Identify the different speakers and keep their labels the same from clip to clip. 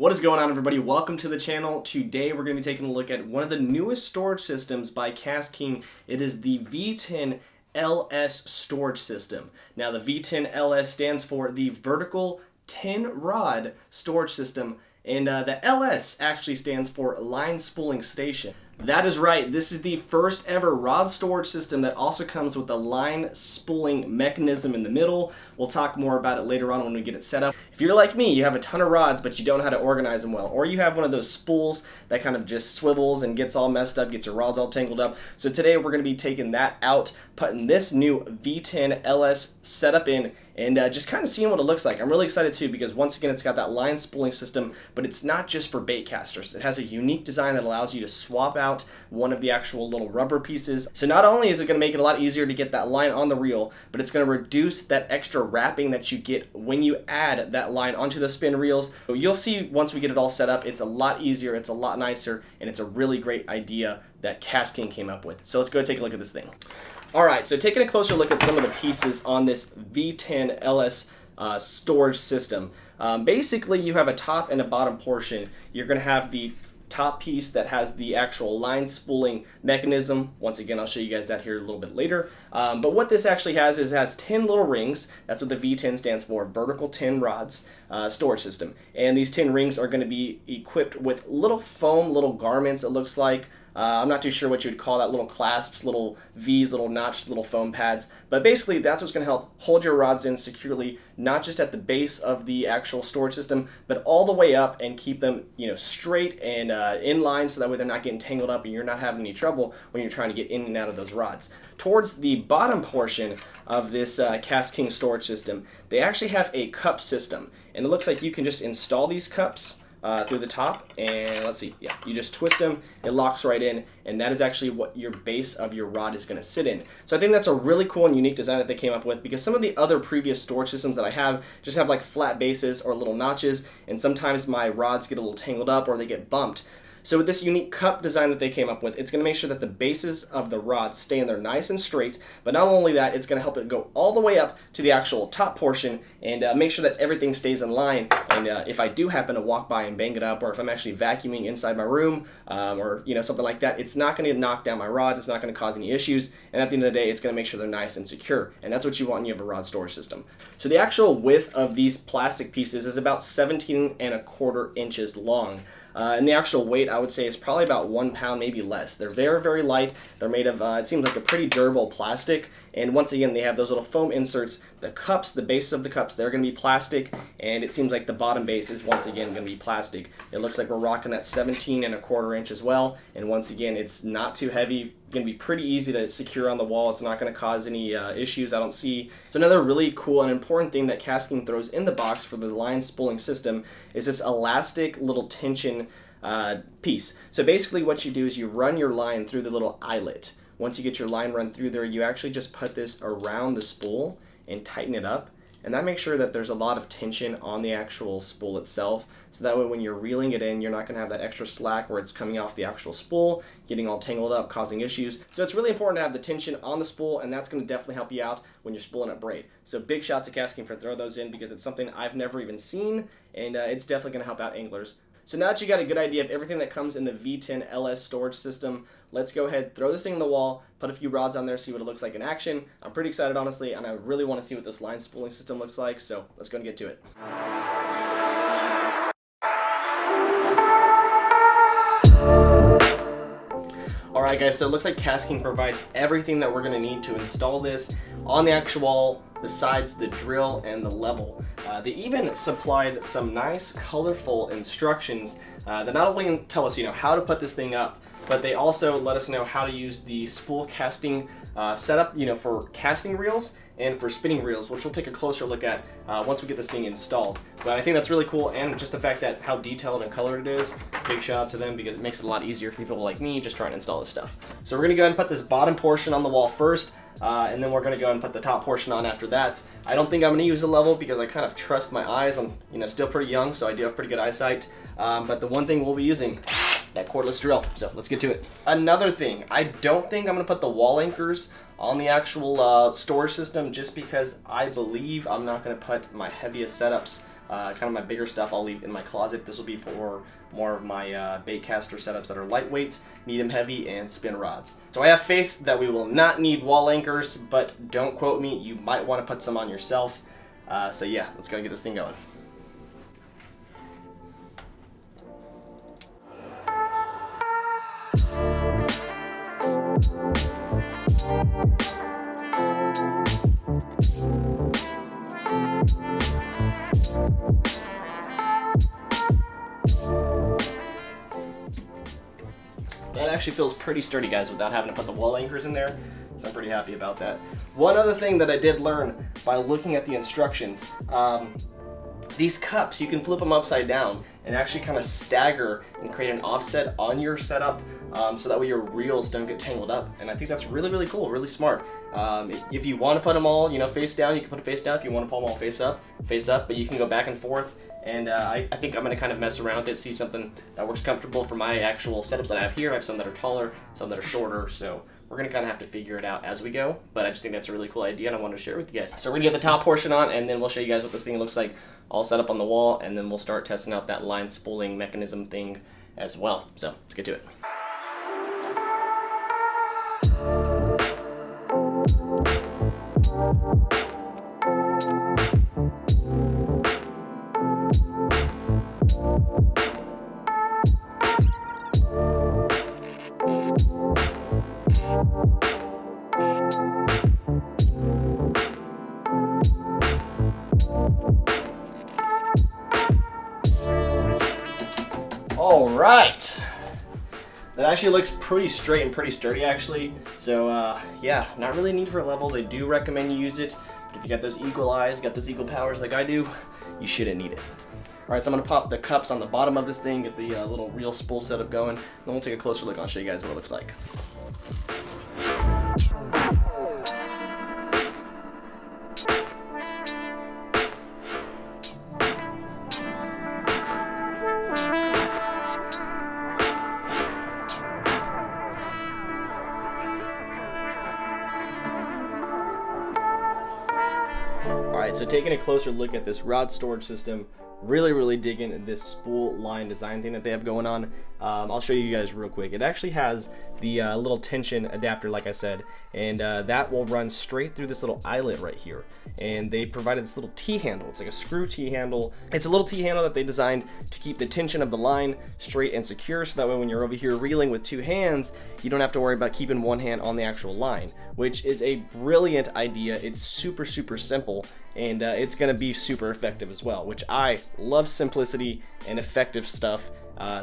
Speaker 1: What is going on, everybody? Welcome to the channel. Today we're going to be taking a look at one of the newest storage systems by KastKing. It is the V10LS storage system. Now the V10LS stands for the vertical 10 rod storage system, and the LS actually stands for line spooling station. That is right, this is the first ever rod storage system that also comes with a line spooling mechanism in the middle. We'll talk more about it later on when we get it set up. If you're like me, you have a ton of rods but you don't know how to organize them well, or you have one of those spools that kind of just swivels and gets all messed up, gets your rods all tangled up. So today we're going to be taking that out, putting this new V10LS setup in, and just kind of seeing what it looks like. I'm really excited too because once again it's got that line spooling system, but it's not just for bait casters. It has a unique design that allows you to swap out one of the actual little rubber pieces. So not only is it going to make it a lot easier to get that line on the reel, but it's going to reduce that extra wrapping that you get when you add that line onto the spin reels. So you'll see once we get it all set up, it's a lot easier, it's a lot nicer, and it's a really great idea that KastKing came up with. So let's go take a look at this thing. Alright, so taking a closer look at some of the pieces on this V10LS storage system. Basically, you have a top and a bottom portion. You're going to have the top piece that has the actual line spooling mechanism. Once again, I'll show you guys that here a little bit later. But what this actually has is it has 10 little rings. That's what the V10 stands for, vertical 10 rods storage system. And these 10 rings are going to be equipped with little foam, little garments, it looks like. I'm not too sure what you would call that, little clasps, little V's, little notched little foam pads. But basically that's what's going to help hold your rods in securely, not just at the base of the actual storage system, but all the way up, and keep them, straight and in line, so that way they're not getting tangled up and you're not having any trouble when you're trying to get in and out of those rods. Towards the bottom portion of this KastKing storage system, they actually have a cup system. And it looks like you can just install these cups through the top, and let's see, yeah, you just twist them, it locks right in, and that is actually what your base of your rod is going to sit in. So I think that's a really cool and unique design that they came up with, because some of the other previous storage systems that I have just have like flat bases or little notches, and sometimes my rods get a little tangled up or they get bumped. So with this unique cup design that they came up with, it's going to make sure that the bases of the rods stay in there nice and straight, but not only that, it's going to help it go all the way up to the actual top portion, and make sure that everything stays in line. And if I do happen to walk by and bang it up, or if I'm actually vacuuming inside my room, or something like that, it's not going to knock down my rods, it's not going to cause any issues, and at the end of the day, it's going to make sure they're nice and secure, and that's what you want when you have a rod storage system. So the actual width of these plastic pieces is about 17¼ inches long. And the actual weight, I would say, is probably about 1 pound, maybe less. They're very, very light. They're made of, it seems like a pretty durable plastic. And once again, they have those little foam inserts. The cups, the base of the cups, they're going to be plastic. And it seems like the bottom base is, once again, going to be plastic. It looks like we're rocking that 17¼ inch as well. And once again, it's not too heavy. Going to be pretty easy to secure on the wall. It's not going to cause any issues, I don't see. So another really cool and important thing that KastKing throws in the box for the line spooling system is this elastic little tension piece. So basically what you do is you run your line through the little eyelet. Once you get your line run through there, you actually just put this around the spool and tighten it up. And that makes sure that there's a lot of tension on the actual spool itself, so that way when you're reeling it in, you're not going to have that extra slack where it's coming off the actual spool, getting all tangled up, causing issues. So it's really important to have the tension on the spool, and that's going to definitely help you out when you're spooling up braid. So big shout to KastKing for throwing those in, because it's something I've never even seen, and it's definitely going to help out anglers. So now that you got a good idea of everything that comes in the V10LS storage system, let's go ahead, throw this thing in the wall, put a few rods on there, see what it looks like in action. I'm pretty excited, honestly, and I really want to see what this line spooling system looks like, so let's go and get to it. Alright guys, so it looks like KastKing provides everything that we're going to need to install this on the actual wall, besides the drill and the level. They even supplied some nice colorful instructions that not only tell us how to put this thing up, but they also let us know how to use the spool casting setup for casting reels and for spinning reels, which we'll take a closer look at once we get this thing installed. But I think that's really cool, and just the fact that how detailed and colored it is, big shout out to them, because it makes it a lot easier for people like me just trying to install this stuff. So we're going to go ahead and put this bottom portion on the wall first, and then we're going to go ahead and put the top portion on after that. I don't think I'm going to use a level because I kind of trust my eyes. I'm still pretty young, so I do have pretty good eyesight. But the one thing we'll be using, that cordless drill. So let's get to it. Another thing, I don't think I'm going to put the wall anchors on the actual storage system, just because I believe I'm not going to put my heaviest setups Kind of my bigger stuff I'll leave in my closet. This will be for more of my bait caster setups that are lightweight, medium heavy, and spin rods. So I have faith that we will not need wall anchors, but don't quote me. You might want to put some on yourself. So yeah, let's go get this thing going. That actually feels pretty sturdy, guys, without having to put the wall anchors in there, so I'm pretty happy about that. One other thing that I did learn by looking at the instructions, these cups, you can flip them upside down and actually kind of stagger and create an offset on your setup, so that way your reels don't get tangled up. And I think that's really, really cool, really smart. If you want to put them all, face down, you can put them face down. If you want to put them all face up, but you can go back and forth. And I think I'm going to kind of mess around with it, see something that works comfortable for my actual setups that I have here. I have some that are taller, some that are shorter, so we're going to kind of have to figure it out as we go. But I just think that's a really cool idea, and I wanted to share it with you guys. So we're going to get the top portion on, and then we'll show you guys what this thing looks like all set up on the wall, and then we'll start testing out that line spooling mechanism thing as well. So let's get to it. All right, that actually looks pretty straight and pretty sturdy actually. So yeah, not really a need for a level. They do recommend you use it, but if you got those eagle eyes, got those eagle powers like I do, you shouldn't need it. All right, so I'm gonna pop the cups on the bottom of this thing, get the little reel spool setup going, then we'll take a closer look. I'll show you guys what it looks like. Alright, so taking a closer look at this rod storage system, really digging this spool line design thing that they have going on. I'll show you guys real quick. It actually has the little tension adapter, like I said, and that will run straight through this little eyelet right here. And they provided this little T-handle. It's like a screw T-handle. It's a little T-handle that they designed to keep the tension of the line straight and secure, so that way when you're over here reeling with two hands, you don't have to worry about keeping one hand on the actual line, which is a brilliant idea. It's super simple, and it's gonna be super effective as well, which I love. Simplicity and effective stuff.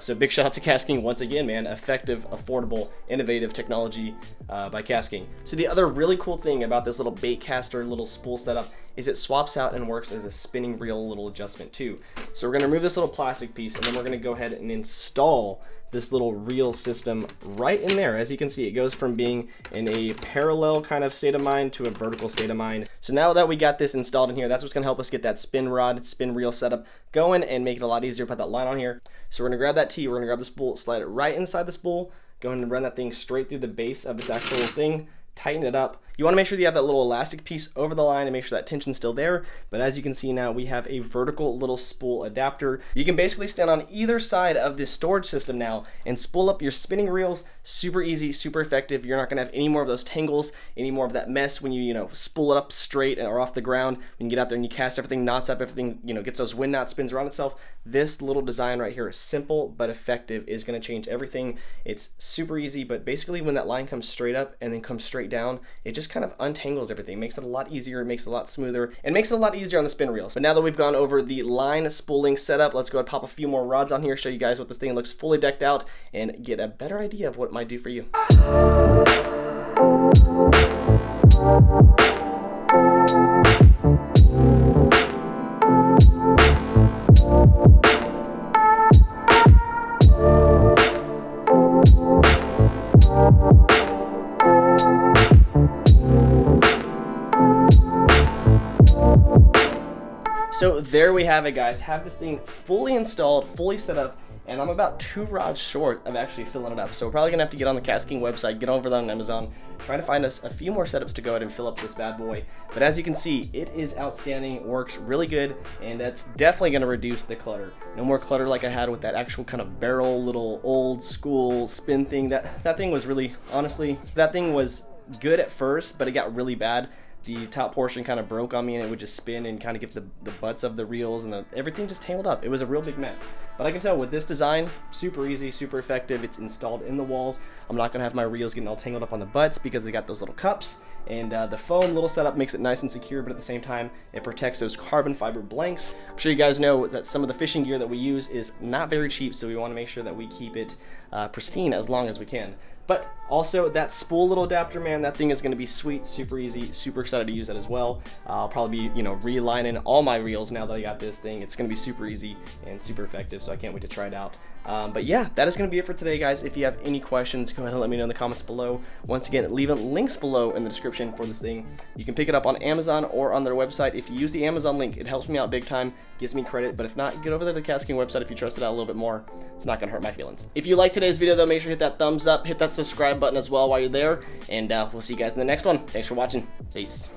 Speaker 1: So big shout out to KastKing once again, man. Effective, affordable, innovative technology by KastKing. So the other really cool thing about this little bait caster little spool setup is it swaps out and works as a spinning reel little adjustment too. So we're gonna remove this little plastic piece, and then we're gonna go ahead and install this little reel system right in there. As you can see, it goes from being in a parallel kind of state of mind to a vertical state of mind. So now that we got this installed in here, that's what's gonna help us get that spin rod, spin reel setup going and make it a lot easier to put that line on here. So we're gonna grab that T, we're gonna grab the spool, slide it right inside the spool, go ahead and run that thing straight through the base of this actual thing, tighten it up. You want to make sure that you have that little elastic piece over the line and make sure that tension's still there. But as you can see now, we have a vertical little spool adapter. You can basically stand on either side of this storage system now and spool up your spinning reels. Super easy, super effective. You're not going to have any more of those tangles, any more of that mess when you spool it up straight or off the ground. When you get out there and you cast everything, knots up, everything, gets those wind knots, spins around itself. This little design right here, simple but effective, is going to change everything. It's super easy, but basically when that line comes straight up and then comes straight down, it just kind of untangles everything, makes it a lot easier, makes it a lot smoother, and makes it a lot easier on the spin reels. But now that we've gone over the line spooling setup, let's go and pop a few more rods on here, show you guys what this thing looks fully decked out, and get a better idea of what it might do for you. So there we have it, guys. Have this thing fully installed, fully set up, and I'm about 2 rods short of actually filling it up. So we're probably gonna have to get on the KastKing website, get over there on Amazon, try to find us a few more setups to go ahead and fill up this bad boy. But as you can see, it is outstanding, works really good, and that's definitely gonna reduce the clutter. No more clutter like I had with that actual kind of barrel, little old school spin thing. That thing was really, honestly, that thing was good at first, but it got really bad. The top portion kind of broke on me, and it would just spin and kind of get the butts of the reels, and everything just tangled up. It was a real big mess. But I can tell with this design, super easy, super effective. It's installed in the walls. I'm not gonna have my reels getting all tangled up on the butts because they got those little cups. And the foam little setup makes it nice and secure, but at the same time, it protects those carbon fiber blanks. I'm sure you guys know that some of the fishing gear that we use is not very cheap, so we want to make sure that we keep it pristine as long as we can. But also that spool little adapter, man, that thing is going to be sweet, super easy, super excited to use that as well. I'll probably be, realigning all my reels now that I got this thing. It's going to be super easy and super effective, so I can't wait to try it out. But yeah, that is going to be it for today, guys. If you have any questions, go ahead and let me know in the comments below. Once again, leave links below in the description for this thing. You can pick it up on Amazon or on their website. If you use the Amazon link, it helps me out big time, gives me credit. But if not, get over there to the KastKing website if you trust it out a little bit more. It's not going to hurt my feelings. If you liked today's video, though, make sure to hit that thumbs up, hit that subscribe button as well while you're there. And we'll see you guys in the next one. Thanks for watching. Peace.